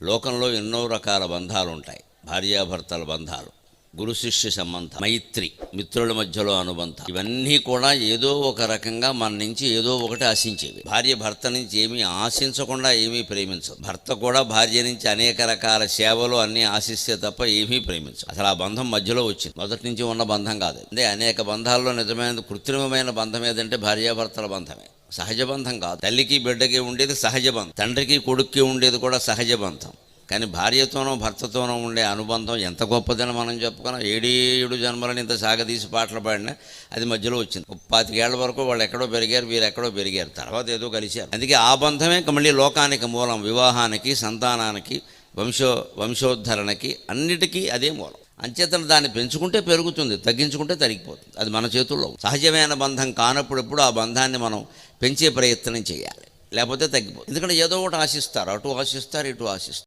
లోకంలో ఎన్నో రకాల బంధాలు ఉంటాయి. భార్యాభర్తల బంధాలు, గురు శిష్య సంబంధం, మైత్రి, మిత్రుల మధ్యలో అనుబంధం, ఇవన్నీ కూడా ఏదో ఒక రకంగా మన నుంచి ఏదో ఒకటి ఆశించేవి. భార్య భర్త నుంచి ఏమీ ఆశించకుండా ఏమీ ప్రేమించదు. భర్త కూడా భార్య నుంచి అనేక రకాల సేవలు అన్నీ ఆశిస్తే తప్ప ఏమీ ప్రేమించదు. అసలు ఆ బంధం మధ్యలో వచ్చింది, మొదటి నుంచి ఉన్న బంధం కాదు. అంటే అనేక బంధాల్లో నిజమైన కృత్రిమమైన బంధం ఏదంటే భార్యాభర్తల బంధమే, సహజ బంధం కాదు. తల్లికి బిడ్డకి ఉండేది సహజ బంధం, తండ్రికి కొడుక్కి ఉండేది కూడా సహజ బంధం. కానీ భార్యతోనో భర్తతోనో ఉండే అనుబంధం ఎంత గొప్పదని మనం చెప్పుకున్నాం. 7 జన్మలని ఇంత సాగదీసి పాటలు పాడినా అది మధ్యలో వచ్చింది. 25 ఏళ్ల వరకు వాళ్ళు ఎక్కడో పెరిగారు, వీరు ఎక్కడో పెరిగారు, తర్వాత ఏదో కలిశారు. అందుకే ఆ బంధమే మళ్ళీ లోకానికి మూలం. వివాహానికి, సంతానానికి, వంశోద్ధరణకి, అన్నిటికీ అదే మూలం. అంచేతను దాన్ని పెంచుకుంటే పెరుగుతుంది, తగ్గించుకుంటే తరిగిపోతుంది. అది మన చేతుల్లో. సహజమైన బంధం కానప్పుడు ఆ బంధాన్ని మనం పెంచే ప్రయత్నం చేయాలి, లేకపోతే తగ్గిపోతుంది. ఎందుకంటే ఏదో ఒకటి ఆశిస్తారు, అటు ఆశిస్తారు, ఇటు ఆశిస్తారు.